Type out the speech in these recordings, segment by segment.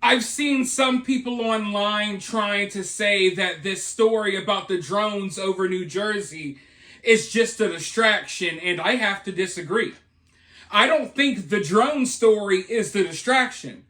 I've seen some people online trying to say that this story about the drones over New Jersey is just a distraction, and I have to disagree. I don't think the drone story is the distraction.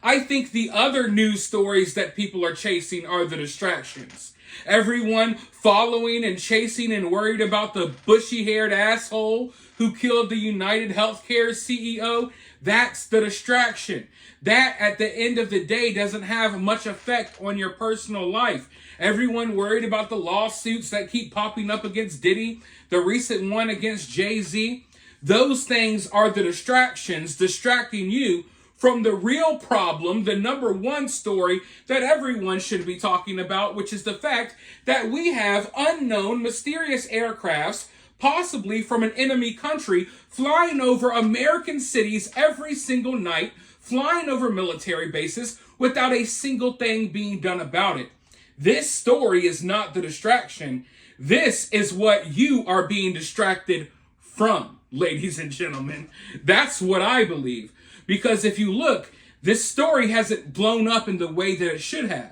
I think the other news stories that people are chasing are the distractions. Everyone following and chasing and worried about the bushy-haired asshole who killed the United Healthcare CEO, that's the distraction. That, at the end of the day, doesn't have much effect on your personal life. Everyone worried about the lawsuits that keep popping up against Diddy, the recent one against Jay-Z. Those things are the distractions, distracting you from the real problem, the number one story that everyone should be talking about, which is the fact that we have unknown, mysterious aircrafts, possibly from an enemy country, flying over American cities every single night, flying over military bases without a single thing being done about it. This story is not the distraction. This is what you are being distracted from, ladies and gentlemen. That's what I believe. Because if you look, this story hasn't blown up in the way that it should have.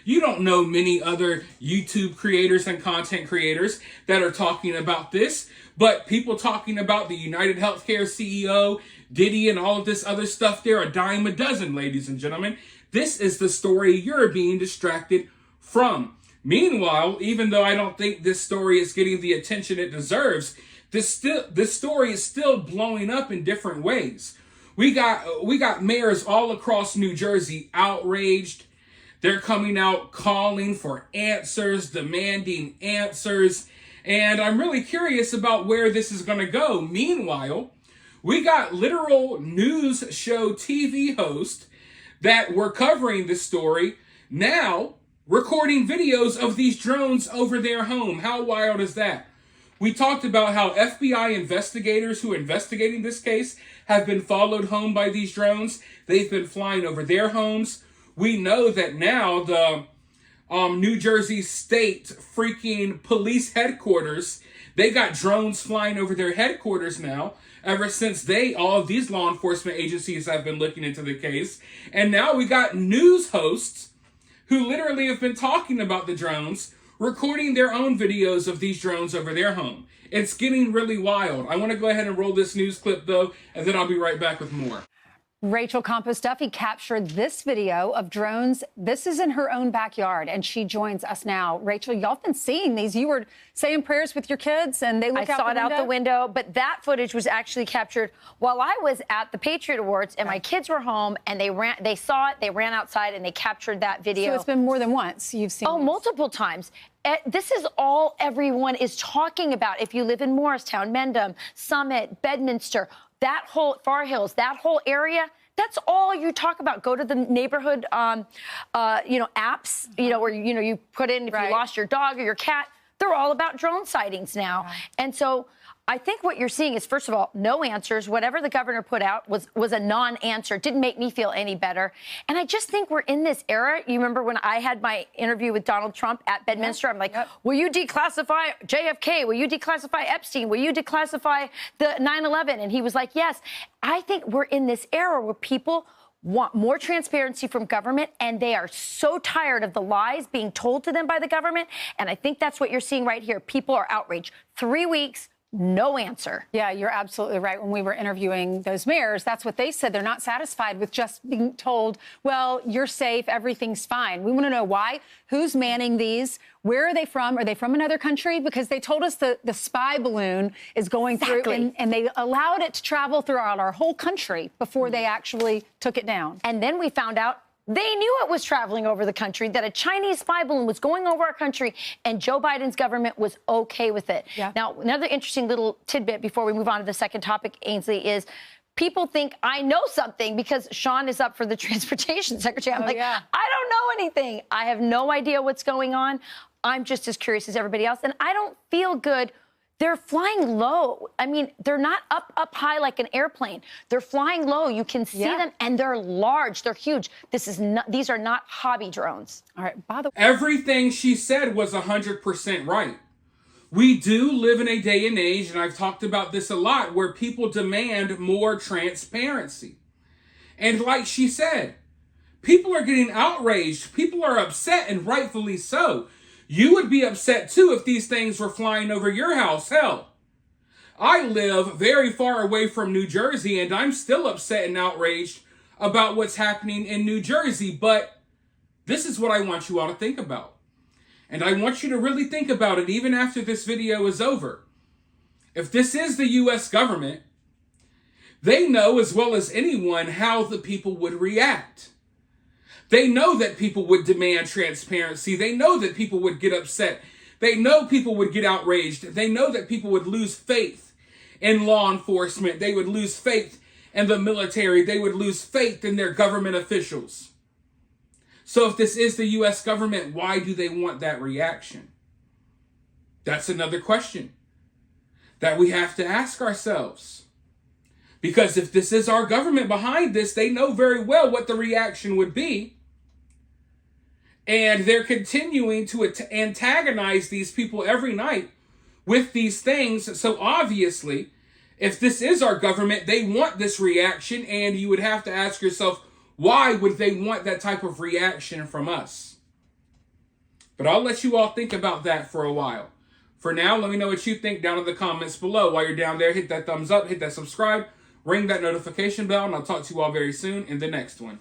You don't know many other YouTube creators and content creators that are talking about this, but people talking about the United Healthcare CEO, Diddy, and all of this other stuff, they're a dime a dozen, ladies and gentlemen. This is the story you're being distracted from. Meanwhile, even though I don't think this story is getting the attention it deserves, this story is still blowing up in different ways. We got mayors all across New Jersey outraged. They're coming out calling for answers, demanding answers. And I'm really curious about where this is going to go. Meanwhile, we got literal news show TV hosts that were covering this story now recording videos of these drones over their home. How wild is that? We talked about how FBI investigators who are investigating this case have been followed home by these drones. They've been flying over their homes. We know that now the New Jersey State freaking police headquarters, they got drones flying over their headquarters now, ever since all of these law enforcement agencies have been looking into the case. And now we got news hosts who literally have been talking about the drones, recording their own videos of these drones over their home. It's getting really wild. I want to go ahead and roll this news clip, though, and then I'll be right back with more. Rachel Campos-Duffy captured this video of drones. This is in her own backyard, and she joins us now. Rachel, y'all have been seeing these. You were saying prayers with your kids, and they look out the window? I saw it out the window, but that footage was actually captured while I was at the Patriot Awards, and my kids were home, and they saw it, they ran outside, and they captured that video. So it's been more than once you've seen Oh, these. multiple times. This is all everyone is talking about. If you live in Morristown, Mendham, Summit, Bedminster, that whole Far Hills, that whole area, that's all you talk about. Go to the neighborhood, apps, where, you put in if you lost your dog or your cat. They're all about drone sightings now. Right. And so I think what you're seeing is, first of all, no answers. Whatever the governor put out was a non-answer. It didn't make me feel any better. And I just think we're in this era. You remember when I had my interview with Donald Trump at Bedminster? I'm like, will you declassify JFK? Will you declassify Epstein? Will you declassify the 9/11? And he was like, yes. I think we're in this era where people want more transparency from government, and they are so tired of the lies being told to them by the government. And I think that's what you're seeing right here. People are outraged. 3 weeks. No answer. Yeah, you're absolutely right. When we were interviewing those mayors, that's what they said. They're not satisfied with just being told, well, you're safe, everything's fine. We want to know why, who's manning these, where are they from? Are they from another country? Because they told us the spy balloon is going through, and they allowed it to travel throughout our whole country before they actually took it down. And then we found out they knew it was traveling over the country, that a Chinese spy balloon was going over our country, and Joe Biden's government was okay with it. Yeah. Now, another interesting little tidbit before we move on to the second topic, Ainsley, is people think I know something because Sean is up for the transportation secretary. I'm I don't know anything. I have no idea what's going on. I'm just as curious as everybody else, and I don't feel good. They're flying low. I mean, they're not up high like an airplane. They're flying low. You can see them, and they're large. They're huge. These are not hobby drones. All right. By the way, everything she said was 100% right. We do live in a day and age, and I've talked about this a lot, where people demand more transparency. And like she said, People are getting outraged. People are upset, and rightfully so. You would be upset too if these things were flying over your house. Hell, I live very far away from New Jersey, and I'm still upset and outraged about what's happening in New Jersey. But this is what I want you all to think about. And I want you to really think about it even after this video is over. If this is the U.S. government, they know as well as anyone how the people would react. They know that people would demand transparency. They know that people would get upset. They know people would get outraged. They know that people would lose faith in law enforcement. They would lose faith in the military. They would lose faith in their government officials. So if this is the U.S. government, why do they want that reaction? That's another question that we have to ask ourselves. Because if this is our government behind this, they know very well what the reaction would be. And they're continuing to antagonize these people every night with these things. So obviously, if this is our government, they want this reaction. And you would have to ask yourself, why would they want that type of reaction from us? But I'll let you all think about that for a while. For now, let me know what you think down in the comments below. While you're down there, hit that thumbs up, hit that subscribe, ring that notification bell, and I'll talk to you all very soon in the next one.